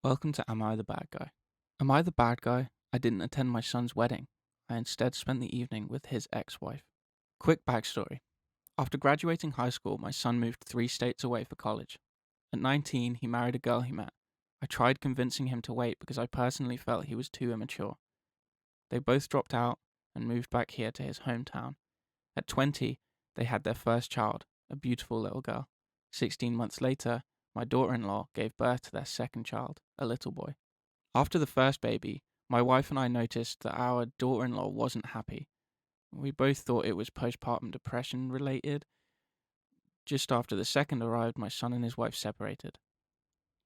Welcome to Am I the Bad Guy? Am I the bad guy? I didn't attend my son's wedding. I instead spent the evening with his ex-wife. Quick backstory. After graduating high school, my son moved 3 states away for college. At 19, he married a girl he met. I tried convincing him to wait because I personally felt he was too immature. They both dropped out and moved back here to his hometown. At 20, they had their first child, a beautiful little girl. 16 months later, my daughter-in-law gave birth to their second child, a little boy. After the first baby, my wife and I noticed that our daughter-in-law wasn't happy. We both thought it was postpartum depression related. Just after the second arrived, my son and his wife separated.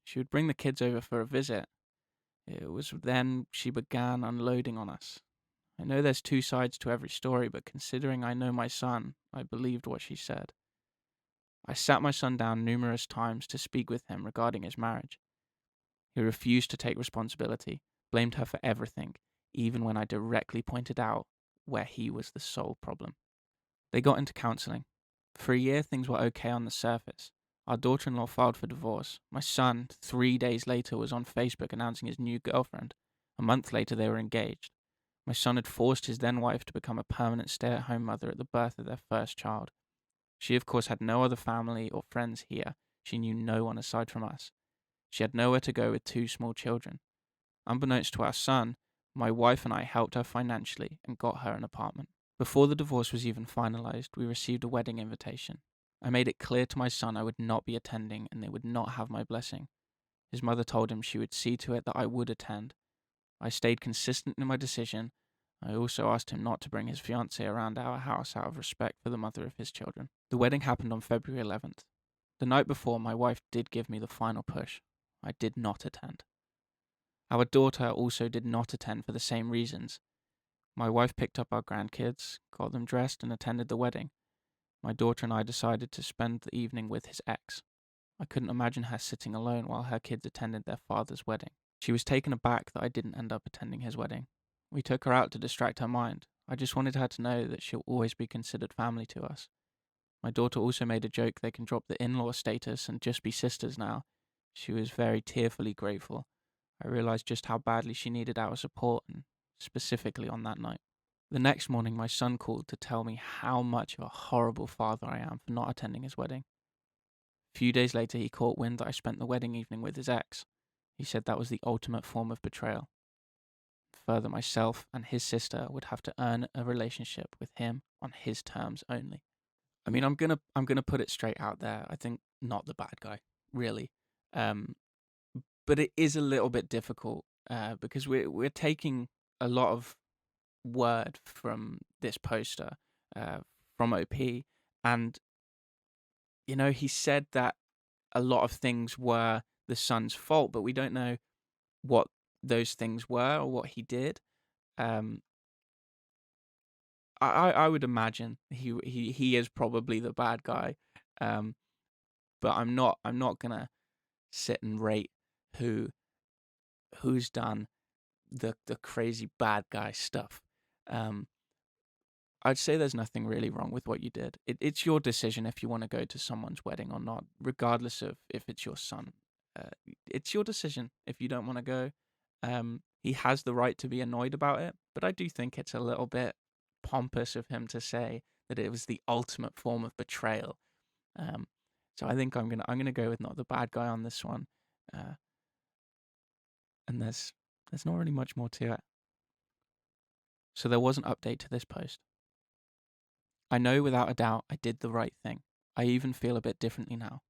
She would bring the kids over for a visit. It was then she began unloading on us. I know there's two sides to every story, but considering I know my son, I believed what she said. I sat my son down numerous times to speak with him regarding his marriage. He refused to take responsibility, blamed her for everything, even when I directly pointed out where he was the sole problem. They got into counseling. For a year, things were okay on the surface. Our daughter-in-law filed for divorce. My son, 3 days later, was on Facebook announcing his new girlfriend. A month later, they were engaged. My son had forced his then-wife to become a permanent stay-at-home mother at the birth of their first child. She, of course, had no other family or friends here. She knew no one aside from us. She had nowhere to go with 2 small children. Unbeknownst to our son, my wife and I helped her financially and got her an apartment. Before the divorce was even finalized, we received a wedding invitation. I made it clear to my son I would not be attending and they would not have my blessing. His mother told him she would see to it that I would attend. I stayed consistent in my decision. I also asked him not to bring his fiancée around our house out of respect for the mother of his children. The wedding happened on February 11th. The night before, my wife did give me the final push. I did not attend. Our daughter also did not attend for the same reasons. My wife picked up our grandkids, got them dressed, and attended the wedding. My daughter and I decided to spend the evening with his ex. I couldn't imagine her sitting alone while her kids attended their father's wedding. She was taken aback that I didn't end up attending his wedding. We took her out to distract her mind. I just wanted her to know that she'll always be considered family to us. My daughter also made a joke they can drop the in-law status and just be sisters now. She was very tearfully grateful. I realized just how badly she needed our support, and specifically on that night. The next morning, my son called to tell me how much of a horrible father I am for not attending his wedding. A few days later, he caught wind that I spent the wedding evening with his ex. He said that was the ultimate form of betrayal. Further, myself and his sister would have to earn a relationship with him on his terms only. I mean, I'm gonna put it straight out there. I think not the bad guy, really. Um, but it is a little bit difficult because we're taking a lot of word from this poster uh, from OP, and he said that a lot of things were the son's fault, but we don't know what those things were or what he did. Um, I would imagine he is probably the bad guy, um, but I'm not gonna sit and rate who who's done the crazy bad guy stuff. Um, I'd say there's nothing really wrong with what you did. It's your decision if you want to go to someone's wedding or not, regardless of if it's your son. It's your decision if you don't want to go. He has the right to be annoyed about it, but I do think it's a little bit pompous of him to say that it was the ultimate form of betrayal. Um, so I think I'm gonna go with not the bad guy on this one. Uh, and there's not really much more to it. So there was an update to this post. I know without a doubt I did the right thing. I even feel a bit differently now.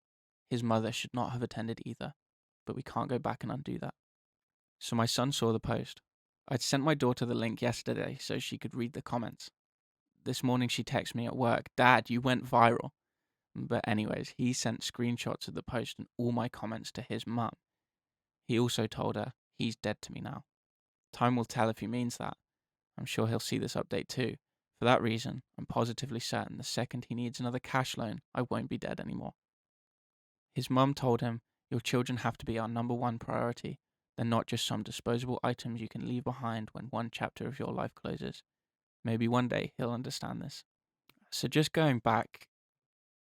His mother should not have attended either, but we can't go back and undo that. So my son saw the post. I'd sent my daughter the link yesterday so she could read the comments. This morning she texted me at work, "Dad, you went viral." But anyways, he sent screenshots of the post and all my comments to his mum. He also told her he's dead to me now. Time will tell if he means that. I'm sure he'll see this update too. For that reason, I'm positively certain the second he needs another cash loan, I won't be dead anymore. His mum told him, "Your children have to be our number one priority. They're not just some disposable items you can leave behind when one chapter of your life closes." Maybe one day he'll understand this. So just going back,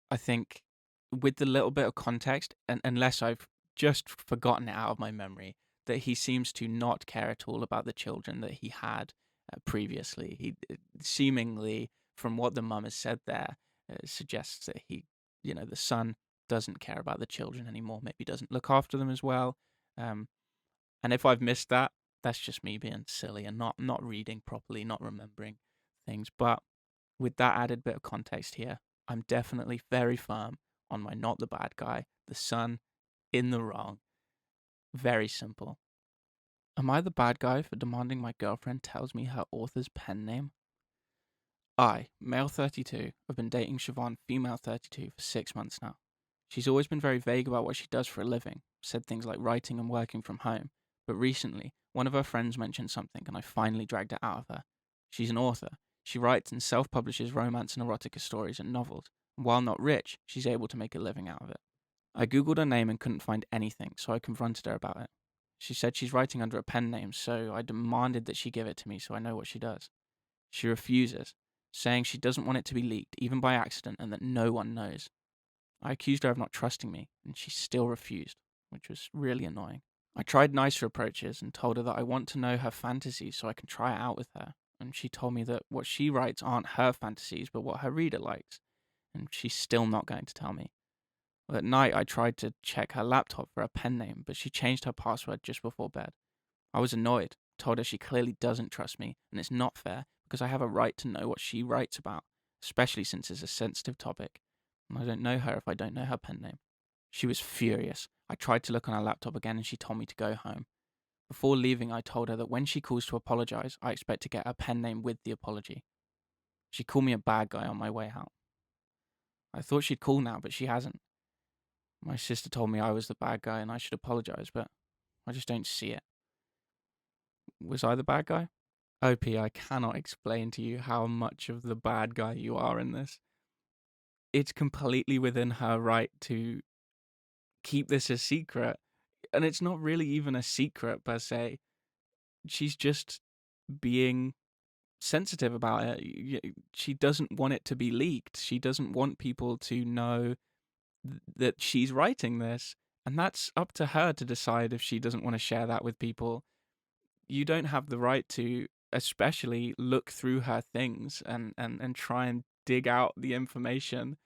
I think with the little bit of context, and unless I've just forgotten it out of my memory, that he seems to not care at all about the children that he had previously. He seemingly, from what the mum has said there, suggests that the son doesn't care about the children anymore. Maybe doesn't look after them as well. And if I've missed that, that's just me being silly and not reading properly, not remembering things. But with that added bit of context here, I'm definitely very firm on my not the bad guy, the son in the wrong. Very simple. Am I the bad guy for demanding my girlfriend tells me her author's pen name? I, male 32, have been dating Siobhan, female 32, for 6 months now. She's always been very vague about what she does for a living, said things like writing and working from home, but recently, one of her friends mentioned something and I finally dragged it out of her. She's an author. She writes and self-publishes romance and erotica stories and novels, and while not rich, she's able to make a living out of it. I googled her name and couldn't find anything, so I confronted her about it. She said she's writing under a pen name, so I demanded that she give it to me so I know what she does. She refuses, saying she doesn't want it to be leaked, even by accident, and that no one knows. I accused her of not trusting me, and she still refused, which was really annoying. I tried nicer approaches and told her that I want to know her fantasies so I can try it out with her, and she told me that what she writes aren't her fantasies but what her reader likes, and she's still not going to tell me. At night, I tried to check her laptop for a pen name, but she changed her password just before bed. I was annoyed, told her she clearly doesn't trust me, and it's not fair because I have a right to know what she writes about, especially since it's a sensitive topic, and I don't know her if I don't know her pen name. She was furious. I tried to look on her laptop again and she told me to go home. Before leaving, I told her that when she calls to apologize, I expect to get her pen name with the apology. She called me a bad guy on my way out. I thought she'd call now, but she hasn't. My sister told me I was the bad guy and I should apologize, but I just don't see it. Was I the bad guy? OP, I cannot explain to you how much of the bad guy you are in this. It's completely within her right to keep this a secret. And it's not really even a secret per se. She's just being sensitive about it. She doesn't want it to be leaked. She doesn't want people to know that she's writing this. And that's up to her to decide if she doesn't want to share that with people. You don't have the right to especially look through her things and try and dig out the information.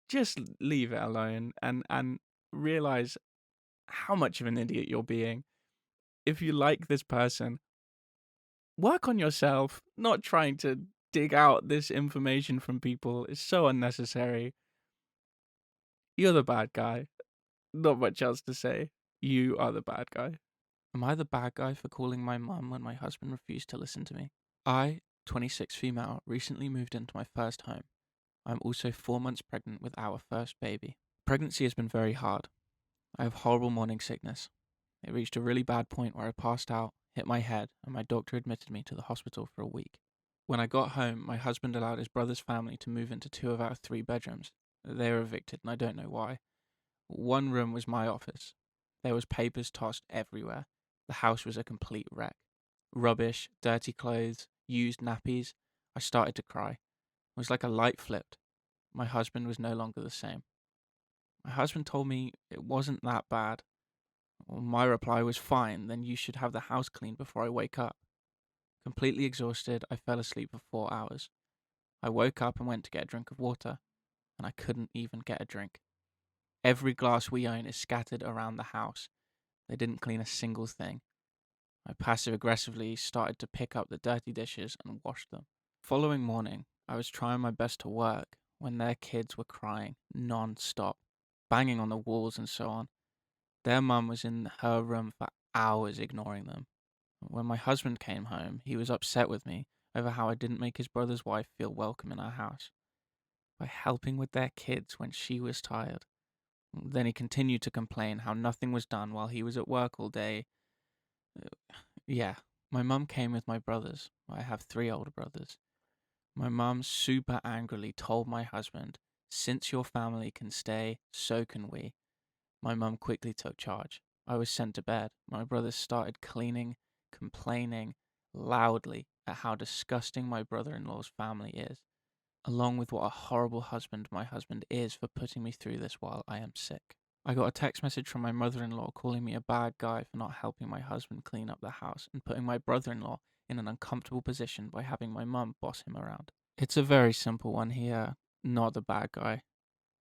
Just leave it alone and realize how much of an idiot you're being. If you like this person, work on yourself, not trying to dig out this information from people. It's so unnecessary. You're the bad guy. Not much else to say. You are the bad guy. Am I the bad guy for calling my mum when my husband refused to listen to me? I, 26 female, recently moved into my first home. I'm also 4 months pregnant with our first baby. Pregnancy has been very hard. I have horrible morning sickness. It reached a really bad point where I passed out, hit my head, and my doctor admitted me to the hospital for a week. When I got home, my husband allowed his brother's family to move into 2 of our 3 bedrooms. They were evicted, and I don't know why. One room was my office. There was papers tossed everywhere. The house was a complete wreck. Rubbish, dirty clothes, used nappies. I started to cry. It was like a light flipped. My husband was no longer the same. My husband told me it wasn't that bad. Well, my reply was fine, then you should have the house cleaned before I wake up. Completely exhausted, I fell asleep for 4 hours. I woke up and went to get a drink of water, and I couldn't even get a drink. Every glass we own is scattered around the house. They didn't clean a single thing. I passive-aggressively started to pick up the dirty dishes and wash them. Following morning, I was trying my best to work when their kids were crying non-stop, banging on the walls and so on. Their mum was in her room for hours ignoring them. When my husband came home, he was upset with me over how I didn't make his brother's wife feel welcome in our house by helping with their kids when she was tired. Then he continued to complain how nothing was done while he was at work all day. Yeah, my mum came with my brothers. I have 3 older brothers. My mum super angrily told my husband, "Since your family can stay, so can we." My mum quickly took charge. I was sent to bed. My brothers started cleaning, complaining loudly at how disgusting my brother-in-law's family is, along with what a horrible husband my husband is for putting me through this while I am sick. I got a text message from my mother-in-law calling me a bad guy for not helping my husband clean up the house and putting my brother-in-law in an uncomfortable position by having my mum boss him around. It's a very simple one here, not the bad guy.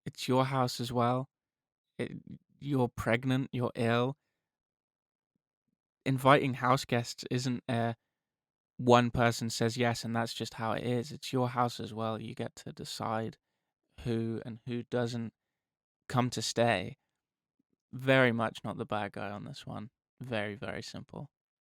It's your house as well. It, you're pregnant, you're ill. Inviting house guests isn't one person says yes and that's just how it is. It's your house as well. You get to decide who and who doesn't come to stay. Very much not the bad guy on this one. Very, very simple.